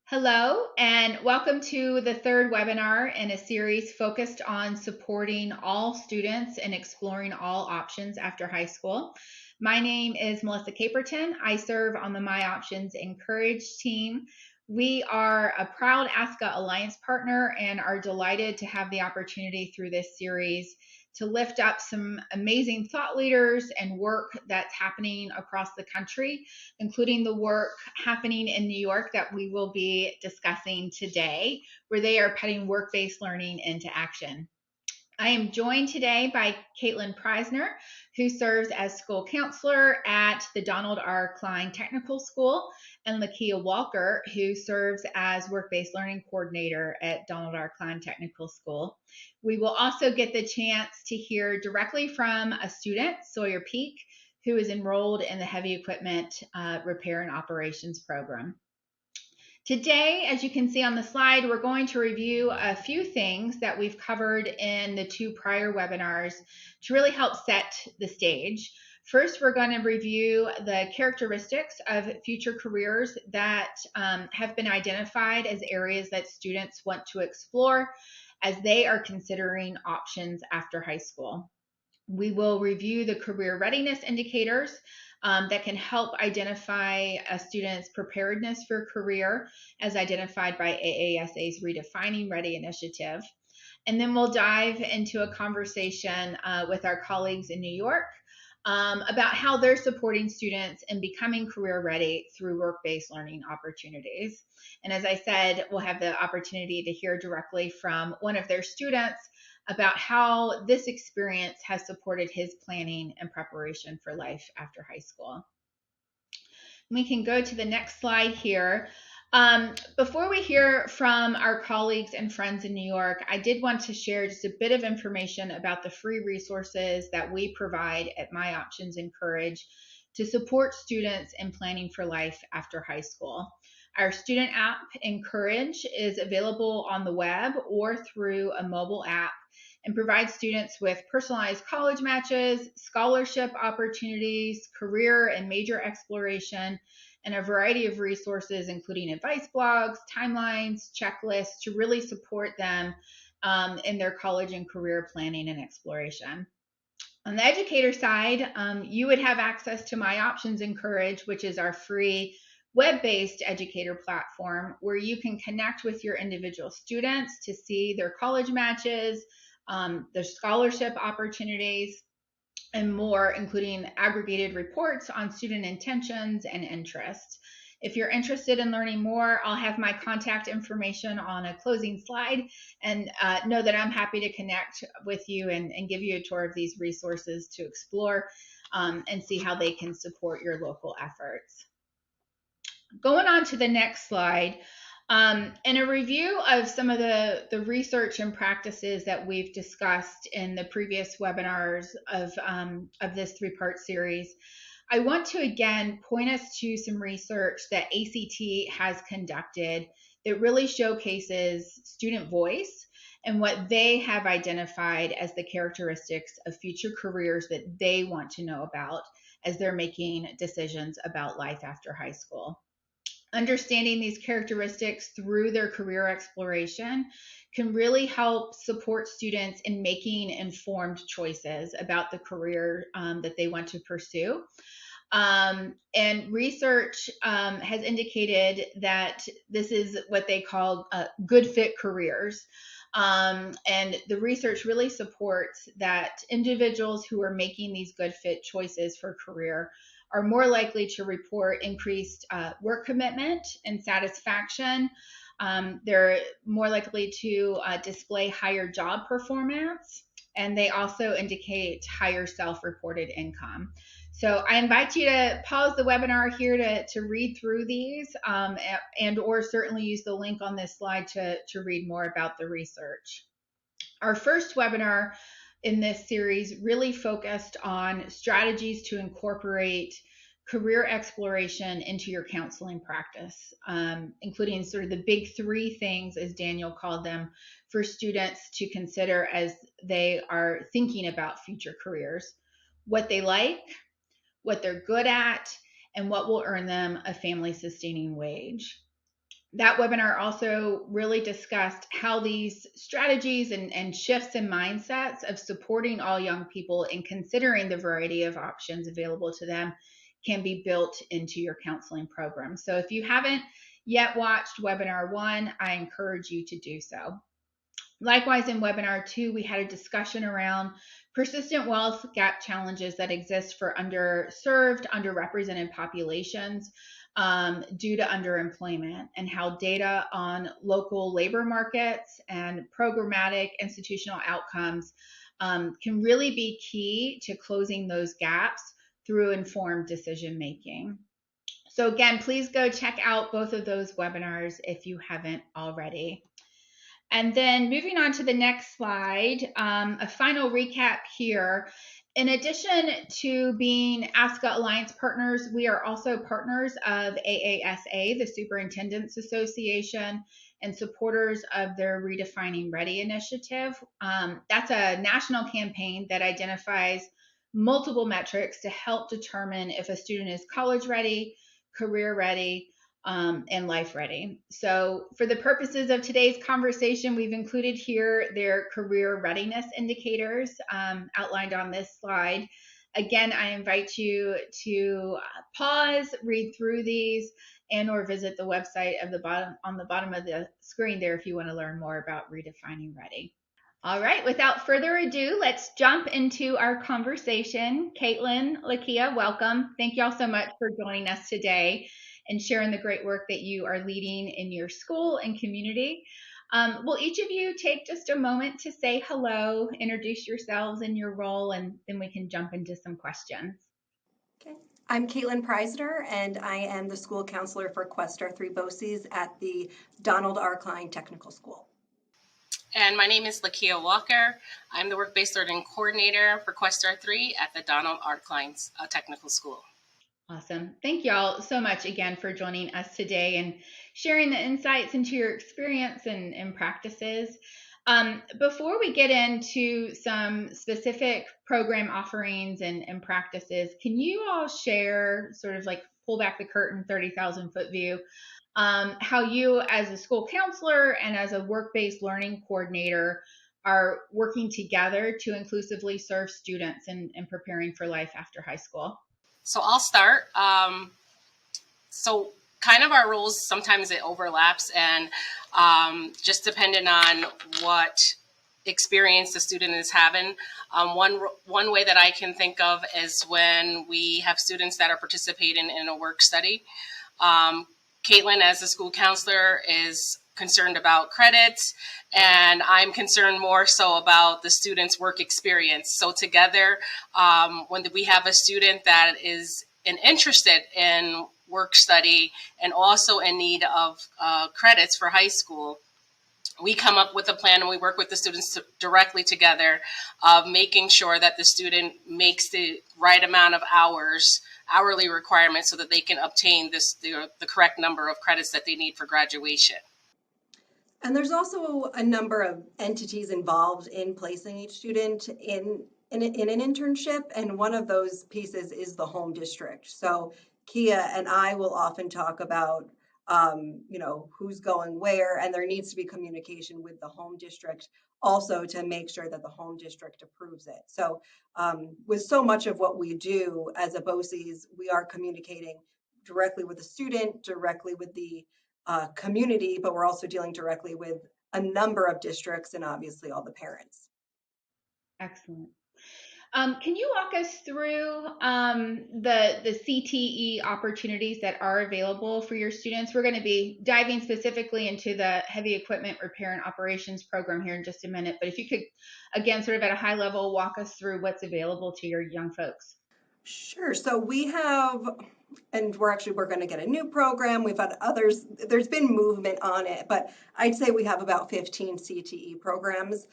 Hello, and welcome to the third webinar in a series focused on supporting all students and exploring all options after high school. My name is Melissa Caperton. I serve on the My Options Encourage team. We are a proud ASCA Alliance partner and are delighted to have the opportunity through this series to lift up some amazing thought leaders and work that's happening across the country, including the work happening in New York that we will be discussing today, where they are putting work-based learning into action. I am joined today by Caitlin Preisner, who serves as school counselor at the Donald R. Klein Technical School, and Lakia Walker, who serves as work-based learning coordinator at Donald R. Klein Technical School. We will also get the chance to hear directly from a student, Sawyer Peak, who is enrolled in the heavy equipment repair and operations program. Today, as you can see on the slide, we're going to review a few things that we've covered in the two prior webinars to really help set the stage. First, we're going to review the characteristics of future careers that have been identified as areas that students want to explore as they are considering options after high school. We will review the career readiness indicators that can help identify a student's preparedness for career as identified by AASA's Redefining Ready initiative. And then we'll dive into a conversation with our colleagues in New York about how they're supporting students in becoming career ready through work-based learning opportunities. And as I said, we'll have the opportunity to hear directly from one of their students about how this experience has supported his planning and preparation for life after high school. We can go to the next slide here. Before we hear from our colleagues and friends in New York, I did want to share just a bit of information about the free resources that we provide at My Options Encourage to support students in planning for life after high school. Our student app, Encourage, is available on the web or through a mobile app and provides students with personalized college matches, scholarship opportunities, career and major exploration, and a variety of resources, including advice blogs, timelines, checklists to really support them in their college and career planning and exploration. On the educator side, you would have access to My Options Encourage, which is our free web-based educator platform where you can connect with your individual students to see their college matches, their scholarship opportunities, and more, including aggregated reports on student intentions and interests. If you're interested in learning more, I'll have my contact information on a closing slide, and know that I'm happy to connect with you and give you a tour of these resources to explore and see how they can support your local efforts. Going on to the next slide, in a review of some of the research and practices that we've discussed in the previous webinars of this three-part series, I want to again point us to some research that ACT has conducted that really showcases student voice and what they have identified as the characteristics of future careers that they want to know about as they're making decisions about life after high school. Understanding these characteristics through their career exploration can really help support students in making informed choices about the career that they want to pursue. And research has indicated that this is what they call good fit careers. And the research really supports that individuals who are making these good fit choices for career are more likely to report increased work commitment and satisfaction. They're more likely to display higher job performance, and they also indicate higher self-reported income. So I invite you to pause the webinar here to read through these and or certainly use the link on this slide to read more about the research. Our first webinar in this series really focused on strategies to incorporate career exploration into your counseling practice, including sort of the big three things, as Daniel called them, for students to consider as they are thinking about future careers: what they like, what they're good at, and what will earn them a family-sustaining wage. That webinar also really discussed how these strategies and shifts in mindsets of supporting all young people and considering the variety of options available to them can be built into your counseling program. So if you haven't yet watched webinar 1, I encourage you to do so. Likewise, in webinar 2, we had a discussion around persistent wealth gap challenges that exist for underserved, underrepresented populations due to underemployment, and how data on local labor markets and programmatic institutional outcomes can really be key to closing those gaps through informed decision making. So, again, please go check out both of those webinars if you haven't already. And then moving on to the next slide, a final recap here. In addition to being ASCA Alliance partners, we are also partners of AASA, the Superintendents Association, and supporters of their Redefining Ready initiative. That's a national campaign that identifies multiple metrics to help determine if a student is college ready, career ready, and life ready. So, for the purposes of today's conversation, we've included here their career readiness indicators outlined on this slide. Again, I invite you to pause, read through these, and or visit the website of the bottom on the bottom of the screen there if you want to learn more about Redefining Ready. All right, without further ado, let's jump into our conversation. Caitlin, Lakia, welcome. Thank you all so much for joining us today and sharing the great work that you are leading in your school and community. Will each of you take just a moment to say hello, introduce yourselves and your role, and then we can jump into some questions. Okay. I'm Caitlin Preisner, and I am the school counselor for Questar 3 BOCES at the Donald R. Klein Technical School. And my name is Lakia Walker. I'm the work-based learning coordinator for Questar 3 at the Donald R. Klein Technical School. Awesome. Thank you all so much again for joining us today and sharing the insights into your experience and practices. Before we get into some specific program offerings and practices, can you all share, sort of like pull back the curtain, 30,000 foot view, how you as a school counselor and as a work-based learning coordinator are working together to inclusively serve students and preparing for life after high school? So I'll start. So kind of our roles, sometimes it overlaps, and just depending on what experience the student is having. One way that I can think of is when we have students that are participating in a work study. Caitlin, as a school counselor, is concerned about credits, and I'm concerned more so about the student's work experience. So together, when we have a student that is interested in work study and also in need of credits for high school, we come up with a plan and we work with the students directly together of making sure that the student makes the right amount of hourly requirements so that they can obtain the correct number of credits that they need for graduation. And there's also a number of entities involved in placing each student in an internship, and one of those pieces is the home district. So Kia and I will often talk about who's going where, and there needs to be communication with the home district also to make sure that the home district approves it. So with so much of what we do as a BOCES, we are communicating directly with the student, directly with the community, but we're also dealing directly with a number of districts and obviously all the parents. Excellent. Can you walk us through the CTE opportunities that are available for your students? We're going to be diving specifically into the heavy equipment repair and operations program here in just a minute, but if you could, again, sort of at a high level, walk us through what's available to your young folks. Sure. So we have, and we're going to get a new program. We've had others. There's been movement on it, but I'd say we have about 15 CTE programs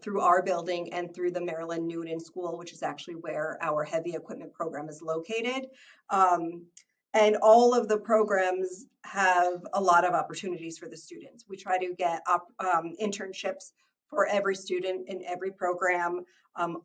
through our building and through the Maryland Newton School, which is actually where our heavy equipment program is located. And all of the programs have a lot of opportunities for the students. We try to get internships for every student in every program.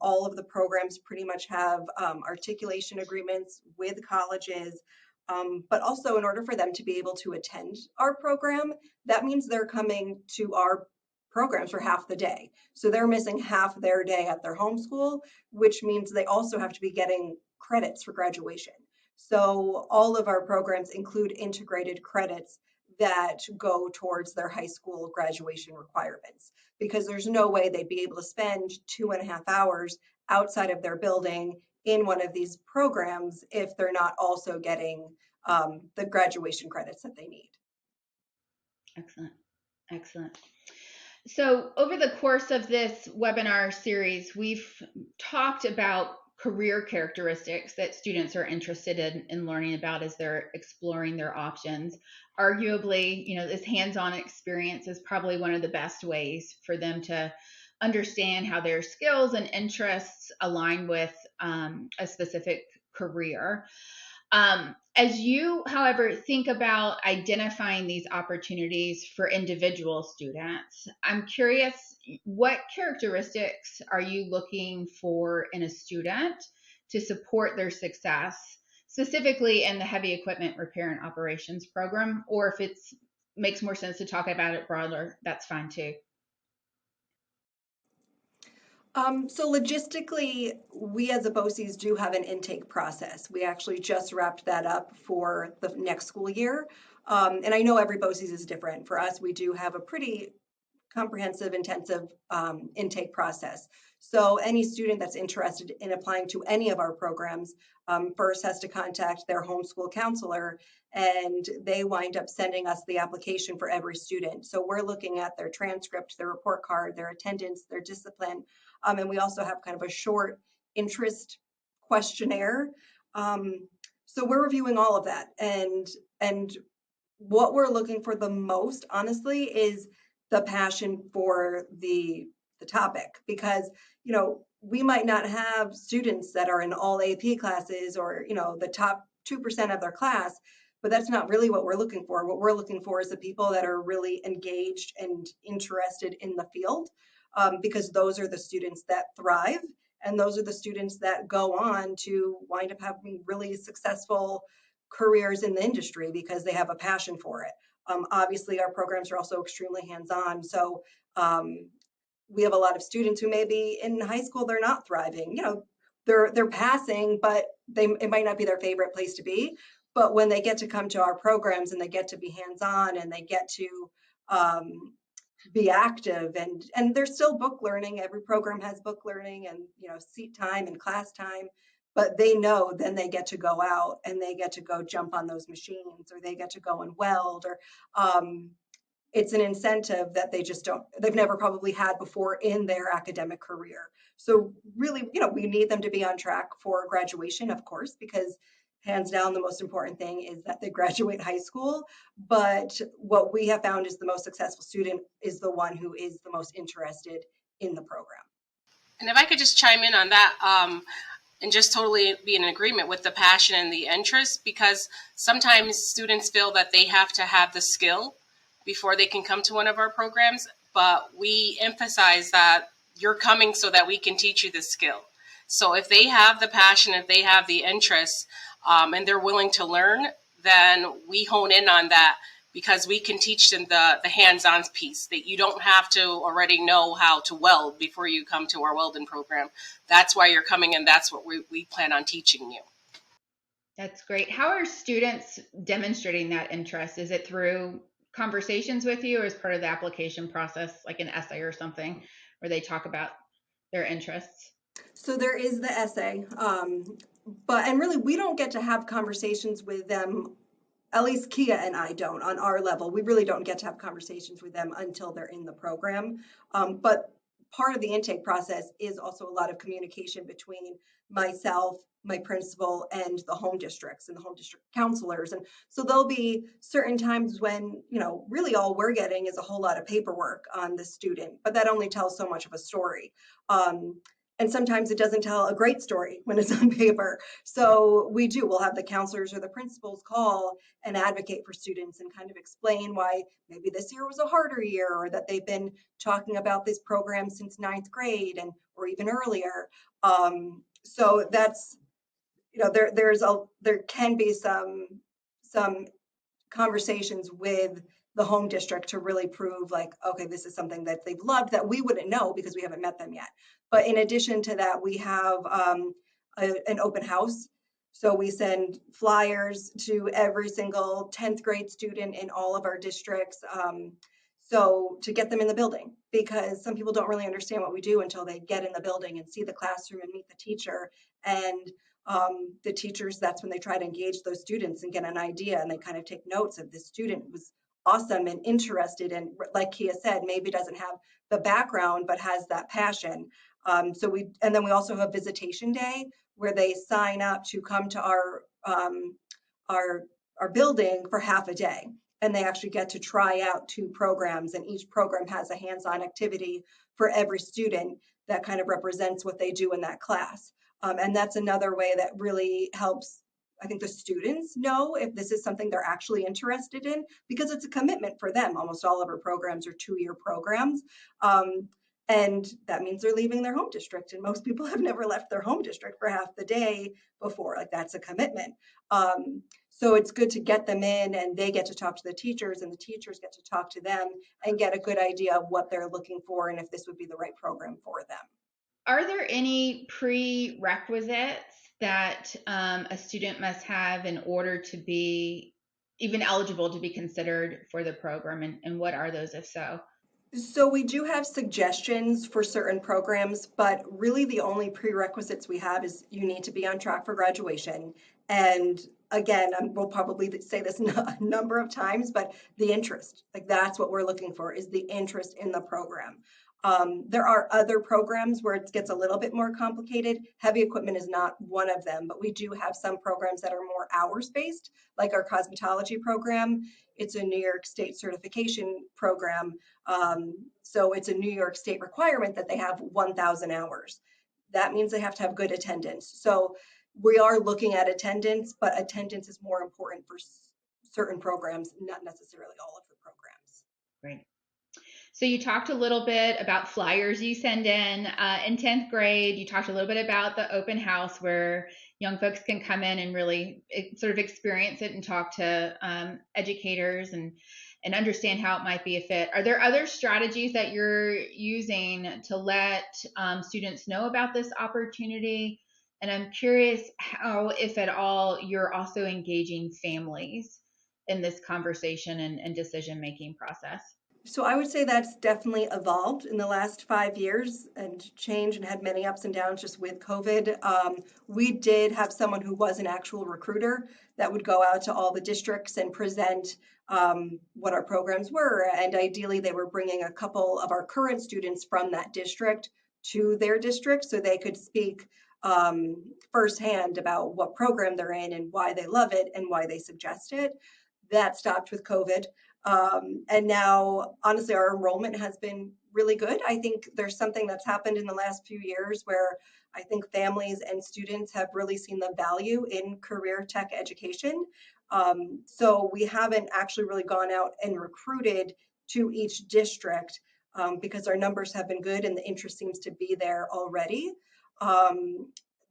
All of the programs pretty much have articulation agreements with colleges. But also in order for them to be able to attend our program, that means they're coming to our programs for half the day. So they're missing half their day at their homeschool, which means they also have to be getting credits for graduation. So all of our programs include integrated credits that go towards their high school graduation requirements, because there's no way they'd be able to spend 2.5 hours outside of their building in one of these programs if they're not also getting the graduation credits that they need. Excellent. Excellent. So, over the course of this webinar series, we've talked about career characteristics that students are interested in learning about as they're exploring their options. Arguably, this hands-on experience is probably one of the best ways for them to understand how their skills and interests align with a specific career. As you, however, think about identifying these opportunities for individual students, I'm curious, what characteristics are you looking for in a student to support their success, specifically in the heavy equipment repair and operations program? Or if it makes more sense to talk about it broader, that's fine too. So logistically, we as a BOCES do have an intake process. We actually just wrapped that up for the next school year. And I know every BOCES is different. For us, we do have a pretty comprehensive, intensive intake process. So any student that's interested in applying to any of our programs first has to contact their homeschool counselor, and they wind up sending us the application for every student. So we're looking at their transcript, their report card, their attendance, their discipline, and we also have kind of a short interest questionnaire. So we're reviewing all of that, and what we're looking for the most, honestly, is the passion for the topic, because we might not have students that are in all AP classes or the top 2% of their class, but that's not really what we're looking for. What we're looking for is the people that are really engaged and interested in the field, because those are the students that thrive, and those are the students that go on to wind up having really successful careers in the industry because they have a passion for it. Obviously, our programs are also extremely hands-on. So we have a lot of students who maybe in high school they're not thriving. They're passing, but it might not be their favorite place to be. But when they get to come to our programs and they get to be hands-on and they get to be active, and they're still book learning. Every program has book learning and seat time and class time, but they know then they get to go out and they get to go jump on those machines, or they get to go and weld, or it's an incentive that they've never probably had before in their academic career. So really, we need them to be on track for graduation, of course, because hands down, the most important thing is that they graduate high school. But what we have found is the most successful student is the one who is the most interested in the program. And if I could just chime in on that, and just totally be in agreement with the passion and the interest, because sometimes students feel that they have to have the skill before they can come to one of our programs, but we emphasize that you're coming so that we can teach you the skill. So if they have the passion, if they have the interest, and they're willing to learn, then we hone in on that, because we can teach them the hands-on piece, that you don't have to already know how to weld before you come to our welding program. That's why you're coming, and that's what we plan on teaching you. That's great. How are students demonstrating that interest? Is it through conversations with you, or as part of the application process, like an essay or something, where they talk about their interests? So there is the essay, and really we don't get to have conversations with them. At least Kia and I don't, on our level. We really don't get to have conversations with them until they're in the program. But part of the intake process is also a lot of communication between myself, my principal, and the home districts and the home district counselors. And so there'll be certain times when, really all we're getting is a whole lot of paperwork on the student, but that only tells so much of a story. And sometimes it doesn't tell a great story when it's on paper. So we'll have the counselors or the principals call and advocate for students and kind of explain why maybe this year was a harder year, or that they've been talking about this program since 9th grade or even earlier. So that's, there can be some some conversations with the home district to really prove like, okay, this is something that they've loved that we wouldn't know because we haven't met them yet. But in addition to that, we have an open house. So we send flyers to every single 10th grade student in all of our districts. So to get them in the building, because some people don't really understand what we do until they get in the building and see the classroom and meet the teacher. And the teachers, that's when they try to engage those students and get an idea, and they kind of take notes of this student was awesome and interested, and like Kia said, maybe doesn't have the background but has that passion. And then we also have visitation day where they sign up to come to our our building for half a day, and they actually get to try out 2 programs, and each program has a hands-on activity for every student that kind of represents what they do in that class. And that's another way that really helps, I think, the students know if this is something they're actually interested in, because it's a commitment for them. Almost all of our programs are 2-year programs. And that means they're leaving their home district. And most people have never left their home district for half the day before. Like, that's a commitment. So it's good to get them in, and they get to talk to the teachers, and the teachers get to talk to them and get a good idea of what they're looking for and if this would be the right program for them. Are there any prerequisites that a student must have in order to be even eligible to be considered for the program? And what are those, if so? So we do have suggestions for certain programs, but really the only prerequisites we have is you need to be on track for graduation. And again, we'll probably say this a number of times, but the interest, like, that's what we're looking for, is the interest in the program. There are other programs where it gets a little bit more complicated. Heavy equipment is not one of them, but we do have some programs that are more hours based, like our cosmetology program. It's a New York State certification program. So it's a New York State requirement that they have 1,000 hours. That means they have to have good attendance. So we are looking at attendance, but attendance is more important for certain programs, not necessarily all of the programs. Right. So you talked a little bit about flyers you send in 10th grade. You talked a little bit about the open house where young folks can come in and really sort of experience it and talk to educators and understand how it might be a fit. Are there other strategies that you're using to let students know about this opportunity? And I'm curious how, if at all, you're also engaging families in this conversation and decision-making process. So I would say that's definitely evolved in the last 5 years and changed and had many ups and downs just with COVID. We did have someone who was an actual recruiter that would go out to all the districts and present what our programs were. And ideally, they were bringing a couple of our current students from that district to their district so they could speak firsthand about what program they're in and why they love it and why they suggest it. That stopped with COVID. And now, honestly, our enrollment has been really good. I think there's something that's happened in the last few years where I think families and students have really seen the value in career tech education. So we haven't actually really gone out and recruited to each district because our numbers have been good and the interest seems to be there already.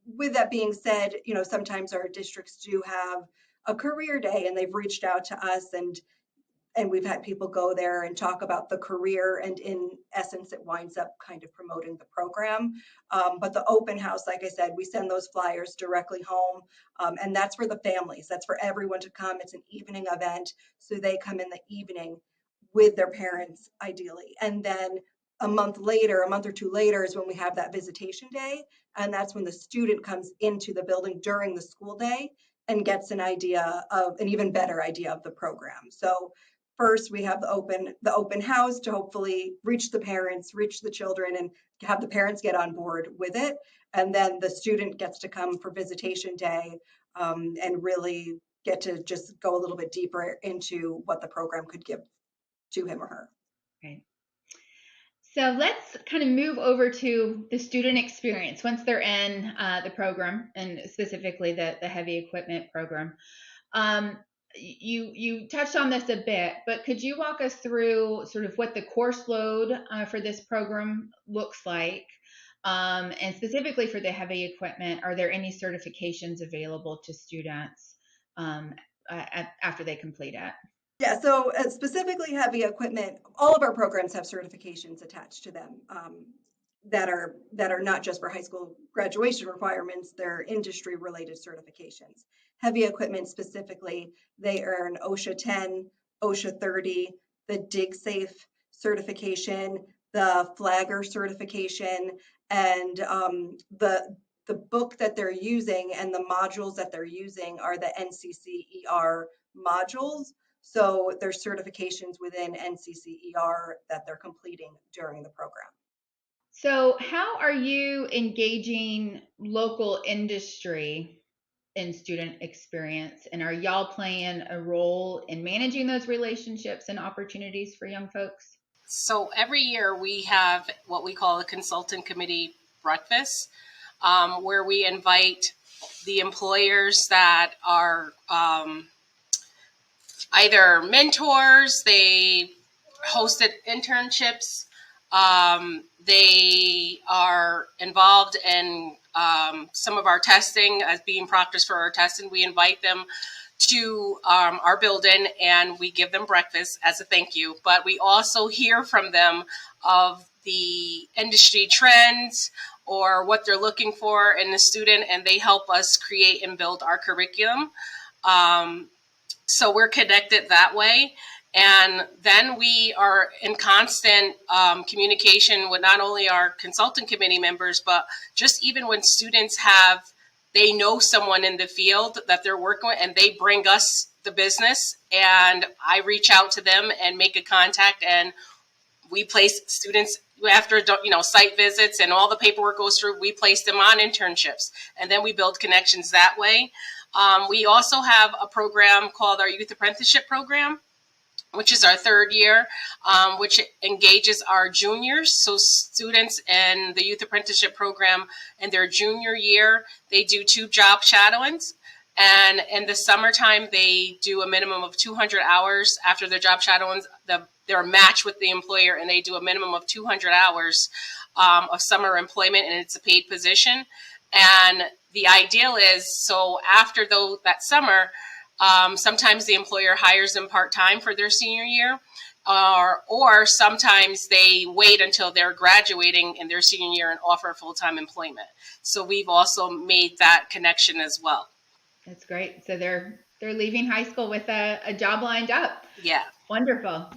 With that being said, sometimes our districts do have a career day, and they've reached out to us, and we've had people go there and talk about the career, and in essence it winds up kind of promoting the program. But the open house, like I said, we send those flyers directly home, and that's for the families, that's for everyone to come. It's an evening event, so they come in the evening with their parents ideally, and then a month or 2 later is when we have that visitation day, and that's when the student comes into the building during the school day and gets an even better idea of the program. So first we have the open house to hopefully reach the parents, reach the children, and have the parents get on board with it. And then the student gets to come for visitation day and really get to just go a little bit deeper into what the program could give to him or her. Right. So let's kind of move over to the student experience once they're in the program, and specifically the heavy equipment program. You touched on this a bit, but could you walk us through sort of what the course load for this program looks like? And specifically for the heavy equipment, are there any certifications available to students after they complete it? Yeah, so specifically heavy equipment, all of our programs have certifications attached to them, that are not just for high school graduation requirements, they're industry related certifications. Heavy equipment specifically, they earn OSHA 10, OSHA 30, the DigSafe certification, the Flagger certification, and the book that they're using and the modules that they're using are the NCCER modules. So there's certifications within NCCER that they're completing during the program. So, how are you engaging local industry in student experience? And are y'all playing a role in managing those relationships and opportunities for young folks? So every year we have what we call a consultant committee breakfast, where we invite the employers that are either mentors, they hosted internships, they are involved in some of our testing as being proctors for our testing. We invite them to our building and we give them breakfast as a thank you. But we also hear from them of the industry trends or what they're looking for in the student, and they help us create and build our curriculum. So we're connected that way. And then we are in constant communication with not only our consultant committee members, but just even when students they know someone in the field that they're working with and they bring us the business, and I reach out to them and make a contact, and we place students after site visits and all the paperwork goes through. We place them on internships, and then we build connections that way. We also have a program called our Youth Apprenticeship Program, which is our third year, which engages our juniors. So students in the Youth Apprenticeship Program in their junior year, they do 2 job shadowings. And in the summertime, they do a minimum of 200 hours after their job shadowings. They're matched with the employer, and they do a minimum of 200 hours of summer employment, and it's a paid position. And the ideal is, so after that summer, sometimes the employer hires them part-time for their senior year, or sometimes they wait until they're graduating in their senior year and offer full-time employment. So we've also made that connection as well. That's great. So they're leaving high school with a job lined up. Yeah. Wonderful.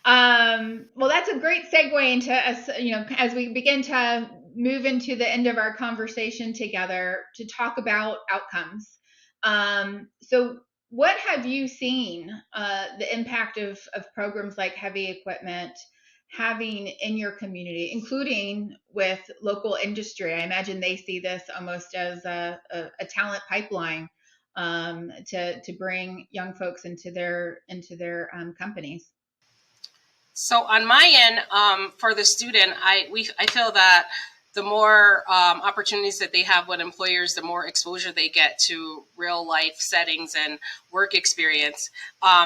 Well, that's a great segue into us, as we begin to move into the end of our conversation together to talk about outcomes. So what have you seen the impact of programs like heavy equipment having in your community, including with local industry? I imagine they see this almost as a talent pipeline to bring young folks into their companies. So on my end, for the student, I feel that the more opportunities that they have with employers, the more exposure they get to real life settings and work experience.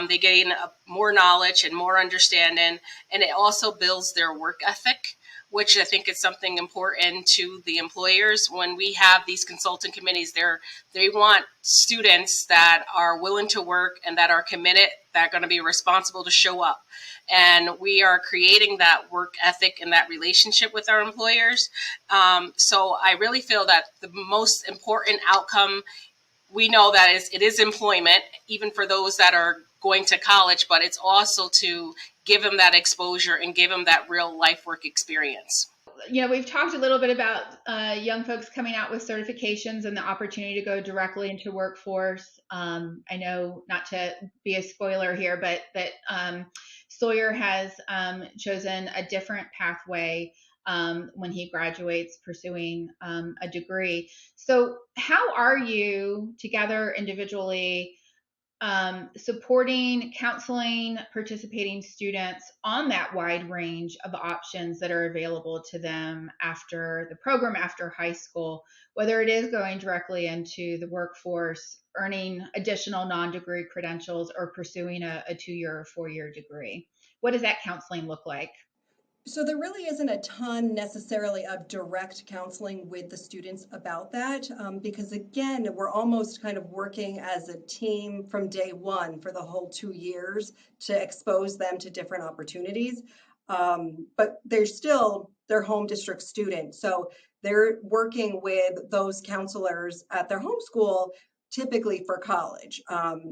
They gain more knowledge and more understanding, and it also builds their work ethic, which I think is something important to the employers. When we have these consultant committees, they want students that are willing to work and that are committed, that are going to be responsible to show up. And we are creating that work ethic and that relationship with our employers. So I really feel that the most important outcome, we know that it is employment, even for those that are going to college, but it's also to give them that exposure and give them that real life work experience. We've talked a little bit about young folks coming out with certifications and the opportunity to go directly into workforce. I know, not to be a spoiler here, but that Sawyer has chosen a different pathway when he graduates, pursuing a degree. So how are you together individually supporting, counseling, participating students on that wide range of options that are available to them after the program, after high school, whether it is going directly into the workforce, earning additional non-degree credentials, or pursuing a 2-year or 4-year degree? What does that counseling look like? So there really isn't a ton necessarily of direct counseling with the students about that, because again, we're almost kind of working as a team from day one for the whole 2 years to expose them to different opportunities. But they're still their home district students, so they're working with those counselors at their home school typically for college.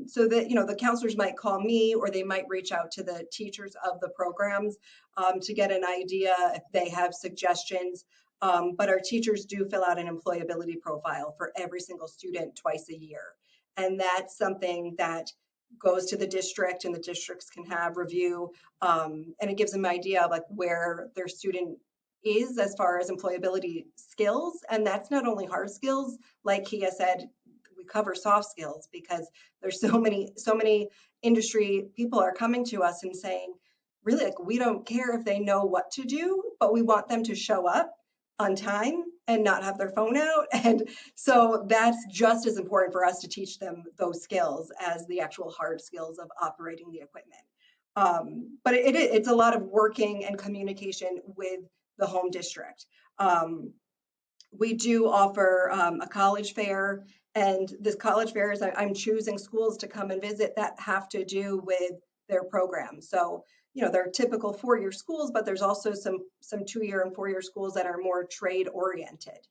So that, the counselors might call me or they might reach out to the teachers of the programs to get an idea if they have suggestions. But our teachers do fill out an employability profile for every single student twice a year. And that's something that goes to the district and the districts can have review. And it gives them an idea of like where their student is as far as employability skills. And that's not only hard skills, like Kia said, we cover soft skills because there's so many industry people are coming to us and saying, really, like, we don't care if they know what to do, but we want them to show up on time and not have their phone out. And so that's just as important for us to teach them those skills as the actual hard skills of operating the equipment. But it's a lot of working and communication with the home district. We do offer a college fair, and this college fair is I'm choosing schools to come and visit that have to do with their program. So, there are typical 4-year schools, but there's also some 2-year and 4-year schools that are more trade oriented,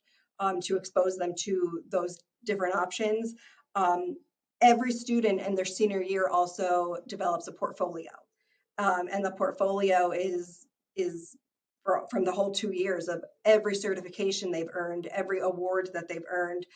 to expose them to those different options. Um, every student in their senior year also develops a portfolio, and the portfolio is from the whole 2 years of every certification they've earned, every award that they've earned,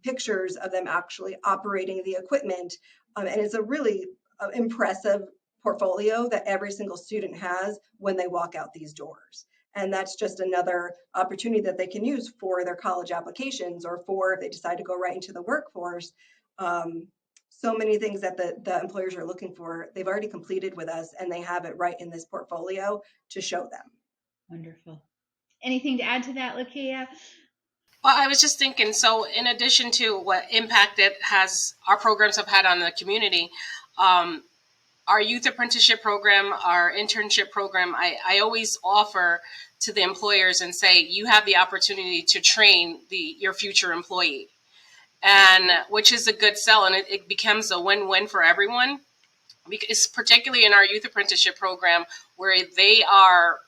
pictures of them actually operating the equipment. And it's a really impressive portfolio that every single student has when they walk out these doors. And that's just another opportunity that they can use for their college applications or for if they decide to go right into the workforce. So many things that the employers are looking for, they've already completed with us and they have it right in this portfolio to show them. Wonderful. Anything to add to that, Lakia? Well, I was just thinking, so in addition to what impact our programs have had on the community, our youth apprenticeship program, our internship program, I always offer to the employers and say, you have the opportunity to train your future employee, and which is a good sell, and it becomes a win-win for everyone, because particularly in our youth apprenticeship program where they are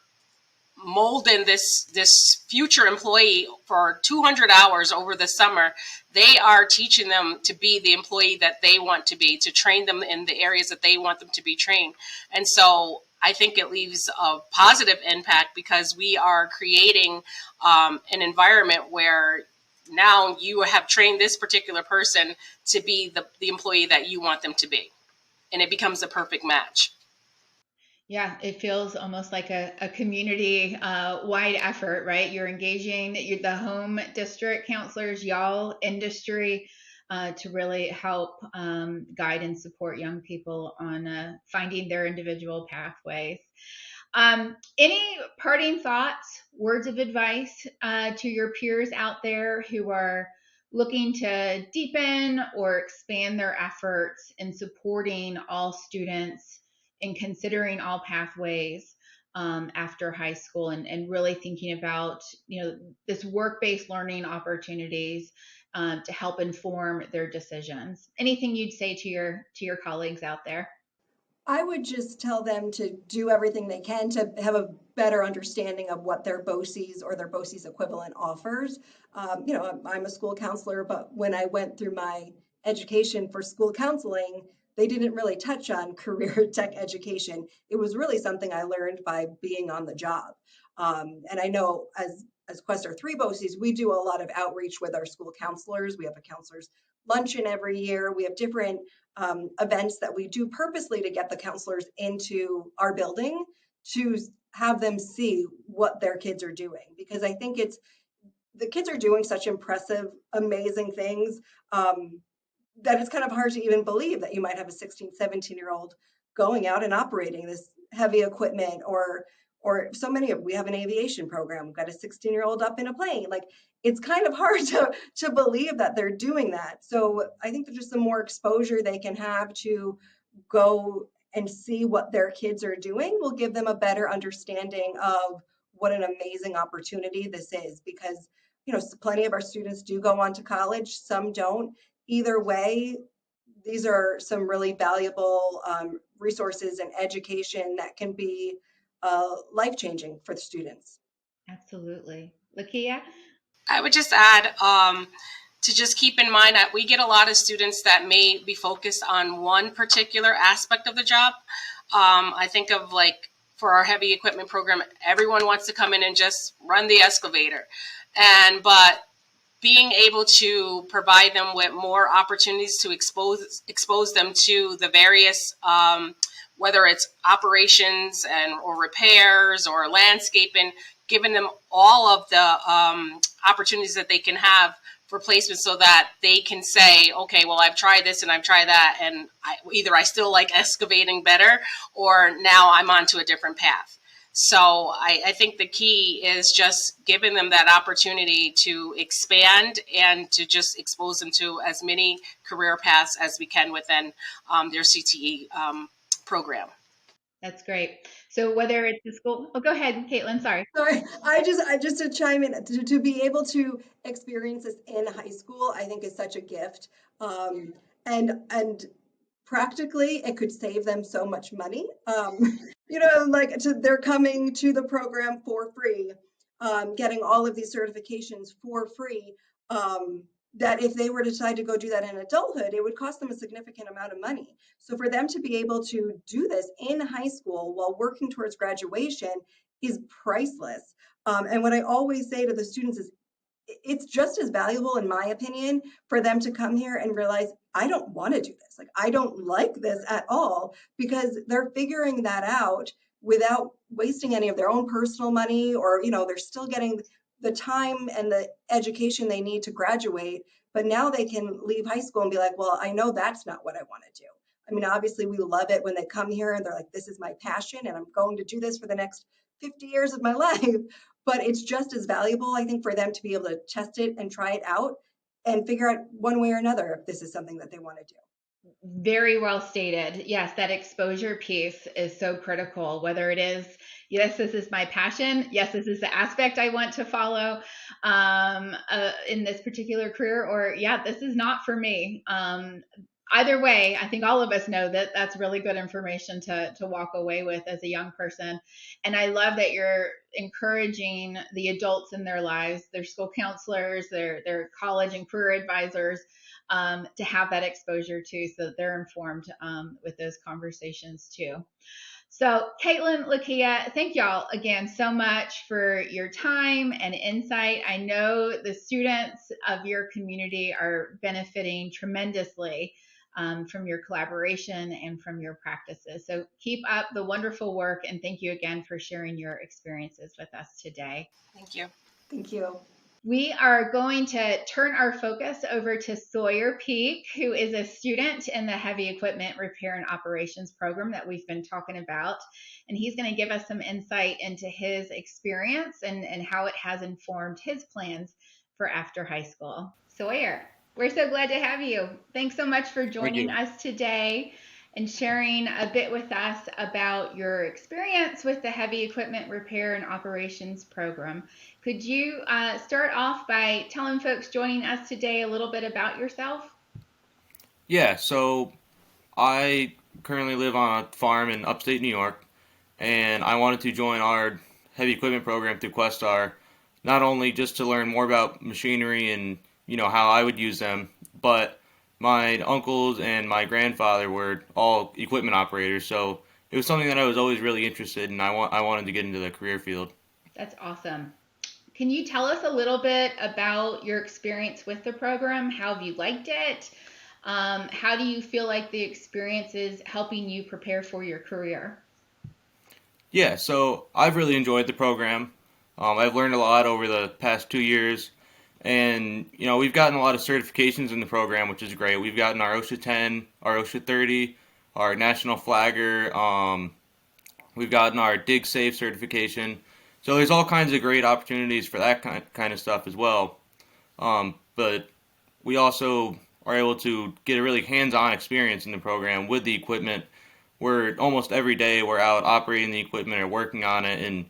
molding this future employee for 200 hours over the summer. They are teaching them to be the employee that they want to be, to train them in the areas that they want them to be trained. And so I think it leaves a positive impact because we are creating an environment where now you have trained this particular person to be the employee that you want them to be. And it becomes a perfect match. Yeah, it feels almost like a community wide effort, right? You're engaging the home district counselors, y'all, industry, to really help guide and support young people on finding their individual pathways. Any parting thoughts, words of advice to your peers out there who are looking to deepen or expand their efforts in supporting all students and considering all pathways after high school and really thinking about this work-based learning opportunities to help inform their decisions? Anything you'd say to your colleagues out there? I would just tell them to do everything they can to have a better understanding of what their BOCES or their BOCES equivalent offers. I'm a school counselor, but when I went through my education for school counseling, they didn't really touch on career tech education. It was really something I learned by being on the job. And I know as Questar 3 BOCES, we do a lot of outreach with our school counselors. We have a counselor's luncheon every year. We have different events that we do purposely to get the counselors into our building to have them see what their kids are doing, because I think the kids are doing such impressive, amazing things that it's kind of hard to even believe that you might have a 16, 17-year-old going out and operating this heavy equipment or so many we have an aviation program. We've got a 16-year-old up in a plane. Like, it's kind of hard to believe that they're doing that. So I think there's just some more exposure they can have to go and see what their kids are doing will give them a better understanding of what an amazing opportunity this is. Because, plenty of our students do go on to college, some don't. Either way, these are some really valuable resources and education that can be life-changing for the students. Absolutely. Lakia? I would just add to just keep in mind that we get a lot of students that may be focused on one particular aspect of the job. I think of like for our heavy equipment program, everyone wants to come in and just run the excavator. But being able to provide them with more opportunities to expose them to the various whether it's operations or repairs or landscaping, giving them all of the opportunities that they can have for placement so that they can say, okay, well, I've tried this and I've tried that, and either I still like excavating better or now I'm on to a different path. So I think the key is just giving them that opportunity to expand and to just expose them to as many career paths as we can within their CTE program. That's great. So whether it's the school, go ahead, Caitlin. Sorry. Sorry, I just to chime in, to be able to experience this in high school, I think is such a gift. And practically it could save them so much money. They're coming to the program for free, getting all of these certifications for free. That if they were to decide to go do that in adulthood, it would cost them a significant amount of money. So for them to be able to do this in high school while working towards graduation is priceless. And what I always say to the students is, it's just as valuable, in my opinion, for them to come here and realize, I don't want to do this. Like, I don't like this at all, because they're figuring that out without wasting any of their own personal money, or, they're still getting the time and the education they need to graduate. But now they can leave high school and be like, well, I know that's not what I want to do. I mean, obviously we love it when they come here and they're like, this is my passion and I'm going to do this for the next 50 years of my life. But it's just as valuable, I think, for them to be able to test it and try it out and figure out one way or another if this is something that they want to do. Very well stated. Yes, that exposure piece is so critical, whether it is, yes, this is my passion. Yes, this is the aspect I want to follow in this particular career, or yeah, this is not for me. Either way, I think all of us know that that's really good information to walk away with as a young person. And I love that you're encouraging the adults in their lives, their school counselors, their college and career advisors, to have that exposure too, so that they're informed with those conversations too. So, Caitlin, Lakia, thank y'all again so much for your time and insight. I know the students of your community are benefiting tremendously from your collaboration and from your practices. So keep up the wonderful work, and thank you again for sharing your experiences with us today. Thank you. Thank you. We are going to turn our focus over to Sawyer Peak, who is a student in the Heavy Equipment Repair and Operations program that we've been talking about. And he's going to give us some insight into his experience and how it has informed his plans for after high school. Sawyer, we're so glad to have you. Thanks so much for joining us today and sharing a bit with us about your experience with the Heavy Equipment Repair and Operations program. Could you start off by telling folks joining us today a little bit about yourself? Yeah, so I currently live on a farm in upstate New York, and I wanted to join our heavy equipment program through Questar, not only just to learn more about machinery and how I would use them, but my uncles and my grandfather were all equipment operators, so it was something that I was always really interested in. I wanted to get into the career field. That's awesome. Can you tell us a little bit about your experience with the program? How have you liked it? How do you feel like the experience is helping you prepare for your career? Yeah, so I've really enjoyed the program. I've learned a lot over the past 2 years. And, we've gotten a lot of certifications in the program, which is great. We've gotten our OSHA 10, our OSHA 30, our National Flagger. We've gotten our Dig Safe certification. So there's all kinds of great opportunities for that kind of stuff as well. But we also are able to get a really hands-on experience in the program with the equipment we're almost every day we're out operating the equipment or working on it. And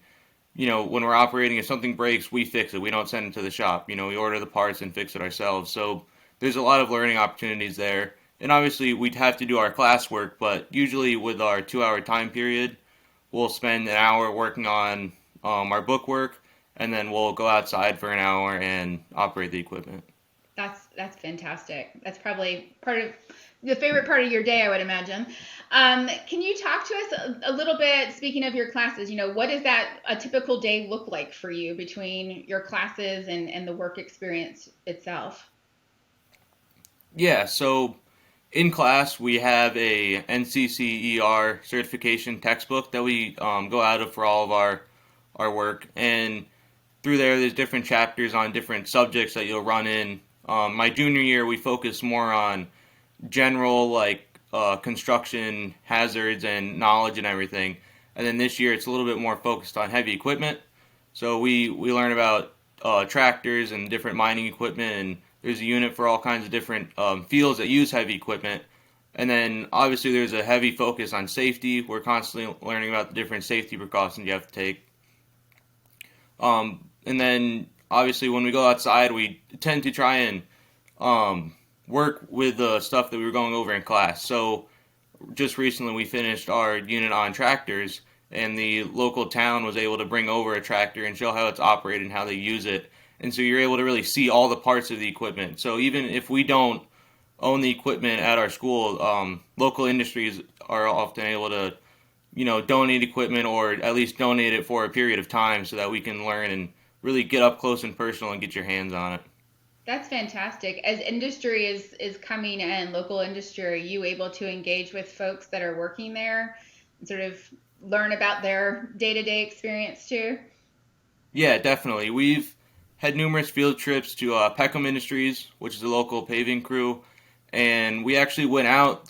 when we're operating, if something breaks, we fix it. We don't send it to the shop. We order the parts and fix it ourselves. So there's a lot of learning opportunities there. And obviously, we'd have to do our classwork, but usually with our 2-hour time period, we'll spend an hour working on our book work, and then we'll go outside for an hour and operate the equipment. That's fantastic. That's probably part of the favorite part of your day, I would imagine. Can you talk to us a little bit, speaking of your classes, what does a typical day look like for you between your classes and the work experience itself? Yeah, so in class, we have a NCCER certification textbook that we go out of for all of our work. And through there's different chapters on different subjects that you'll run in. My junior year, we focus more on general, construction hazards and knowledge and everything. And then this year, it's a little bit more focused on heavy equipment. So we learn about tractors and different mining equipment, and there's a unit for all kinds of different fields that use heavy equipment. And then obviously there's a heavy focus on safety. We're constantly learning about the different safety precautions you have to take. And then obviously when we go outside, we tend to try and work with the stuff that we were going over in class. So just recently we finished our unit on tractors, and the local town was able to bring over a tractor and show how it's operated and how they use it. And so you're able to really see all the parts of the equipment. So even if we don't own the equipment at our school, local industries are often able to, donate equipment, or at least donate it for a period of time so that we can learn and really get up close and personal and get your hands on it. That's fantastic. As industry is coming in, local industry, are you able to engage with folks that are working there and sort of learn about their day-to-day experience too? Yeah, definitely. We've had numerous field trips to Peckham Industries, which is a local paving crew, and we actually went out.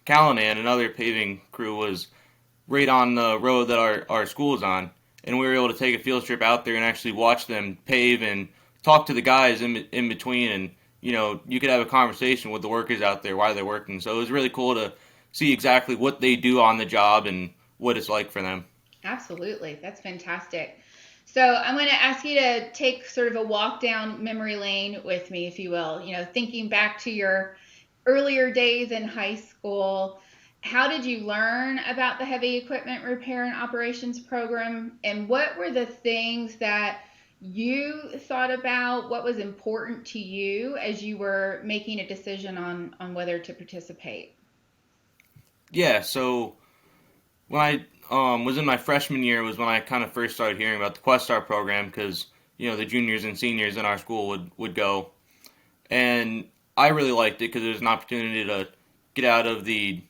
Callanan, another paving crew, was right on the road that our school is on, and we were able to take a field trip out there and actually watch them pave and talk to the guys in between, and you could have a conversation with the workers out there while they're working. So it was really cool to see exactly what they do on the job and what it's like for them. Absolutely. That's fantastic. So I'm going to ask you to take sort of a walk down memory lane with me, if you will. Thinking back to your earlier days in high school, how did you learn about the heavy equipment repair and operations program? And what were the things that you thought about? What was important to you as you were making a decision on whether to participate? Yeah, so when I was in my freshman year was when I kind of first started hearing about the Questar program, because the juniors and seniors in our school would go, and I really liked it because it was an opportunity to get out of the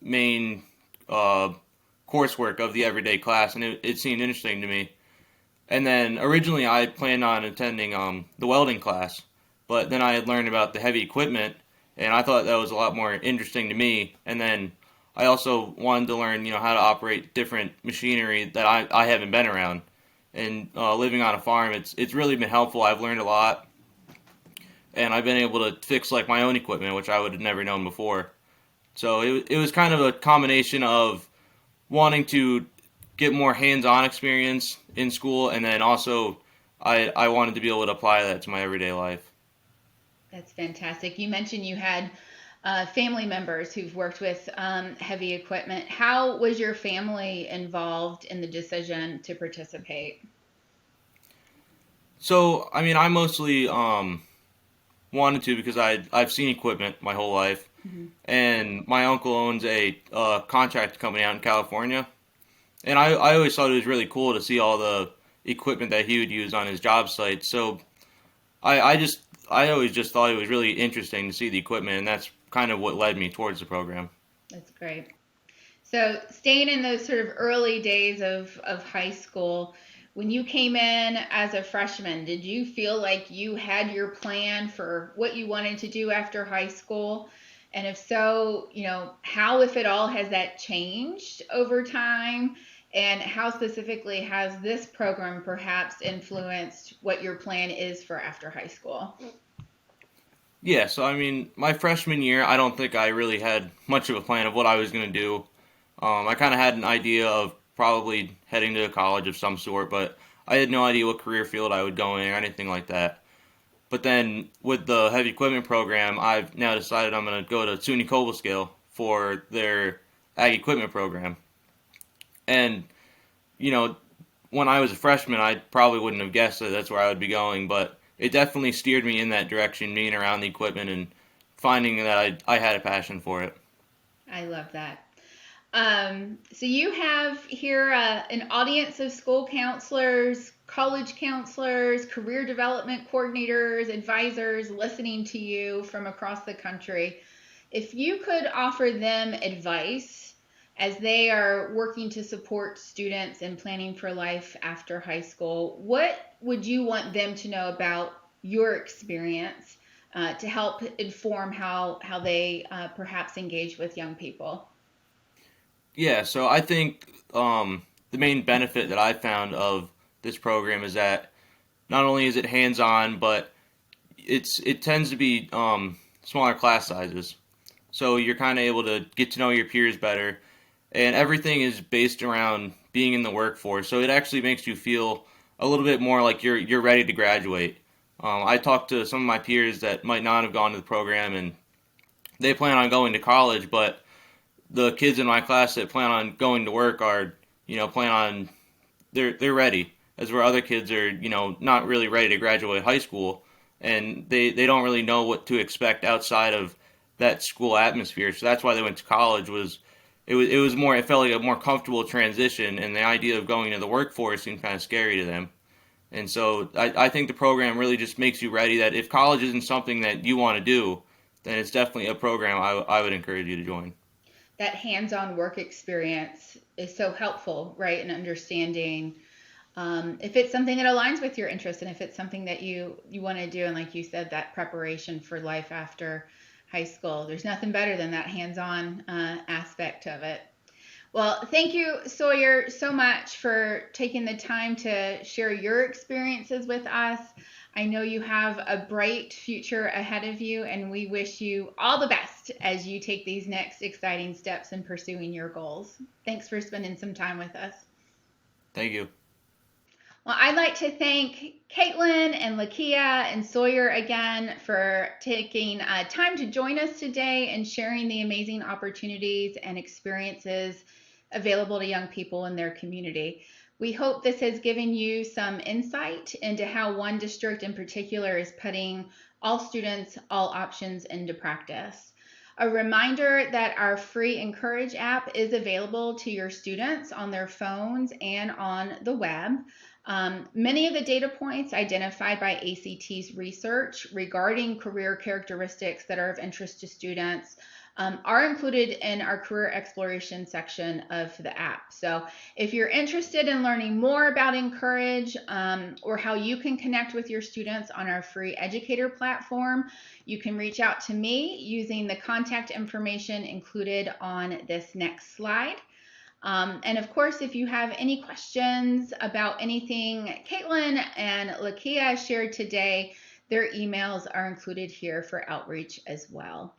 main coursework of the everyday class, and it seemed interesting to me. And then originally I planned on attending the welding class, but then I had learned about the heavy equipment, and I thought that was a lot more interesting to me. And then I also wanted to learn, how to operate different machinery that I haven't been around. And living on a farm, it's really been helpful. I've learned a lot, and I've been able to fix my own equipment, which I would have never known before. So it was kind of a combination of wanting to get more hands-on experience in school, and then also I wanted to be able to apply that to my everyday life. That's fantastic. You mentioned you had family members who've worked with heavy equipment. How was your family involved in the decision to participate? So, I mostly wanted to because I've seen equipment my whole life, and my uncle owns a contract company out in California, and I always thought it was really cool to see all the equipment that he would use on his job site. So I always just thought it was really interesting to see the equipment, and that's kind of what led me towards the program. That's great. So staying in those sort of early days of high school, when you came in as a freshman, did you feel like you had your plan for what you wanted to do after high school? And if so, how, if at all, has that changed over time? And how specifically has this program perhaps influenced what your plan is for after high school? Yeah, so I mean, my freshman year, I don't think I really had much of a plan of what I was going to do. I kind of had an idea of probably heading to a college of some sort, but I had no idea what career field I would go in or anything like that. But then with the heavy equipment program, I've now decided I'm going to go to SUNY Cobblescale for their ag equipment program. And, you know, when I was a freshman, I probably wouldn't have guessed that that's where I would be going, but it definitely steered me in that direction, being around the equipment and finding that I had a passion for it. I love that. So you have here an audience of school counselors, college counselors, career development coordinators, advisors listening to you from across the country. If you could offer them advice as they are working to support students in planning for life after high school, what would you want them to know about your experience to help inform how they perhaps engage with young people? Yeah, so I think the main benefit that I found of this program is that not only is it hands-on, but it tends to be smaller class sizes. So you're kind of able to get to know your peers better, and everything is based around being in the workforce. So it actually makes you feel a little bit more like you're ready to graduate. I talked to some of my peers that might not have gone to the program, and they plan on going to college, but the kids in my class that plan on going to work are, plan on they're ready. As where other kids are, not really ready to graduate high school, and they don't really know what to expect outside of that school atmosphere. So that's why they went to college. It was more, it felt like a more comfortable transition, and the idea of going to the workforce seemed kind of scary to them. And so I think the program really just makes you ready that if college isn't something that you want to do, then it's definitely a program I would encourage you to join. That hands-on work experience is so helpful, right, in understanding if it's something that aligns with your interest and if it's something that you want to do. And like you said, that preparation for life after high school, there's nothing better than that hands-on aspect of it. Well, thank you, Sawyer, so much for taking the time to share your experiences with us. I know you have a bright future ahead of you, and we wish you all the best as you take these next exciting steps in pursuing your goals. Thanks for spending some time with us. Thank you. Well, I'd like to thank Caitlin and Lakia and Sawyer again for taking time to join us today and sharing the amazing opportunities and experiences available to young people in their community. We hope this has given you some insight into how one district in particular is putting all students, all options into practice. A reminder that our free Encourage app is available to your students on their phones and on the web. Many of the data points identified by ACT's research regarding career characteristics that are of interest to students are included in our career exploration section of the app. So if you're interested in learning more about Encourage or how you can connect with your students on our free educator platform, you can reach out to me using the contact information included on this next slide. And of course, if you have any questions about anything Caitlin and Lakia shared today, their emails are included here for outreach as well.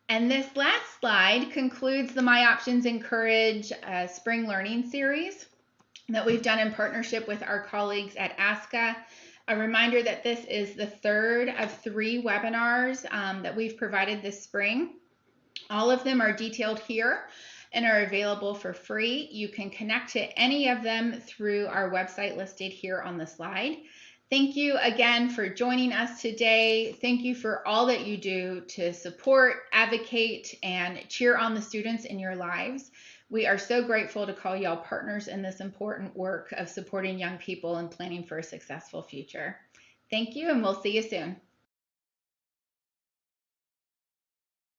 And this last slide concludes the My Options Encourage Spring Learning Series that we've done in partnership with our colleagues at ASCA. A reminder that this is the third of 3 webinars that we've provided this spring. All of them are detailed here and are available for free. You can connect to any of them through our website listed here on the slide. Thank you again for joining us today. Thank you for all that you do to support, advocate, and cheer on the students in your lives. We are so grateful to call y'all partners in this important work of supporting young people and planning for a successful future. Thank you, and we'll see you soon.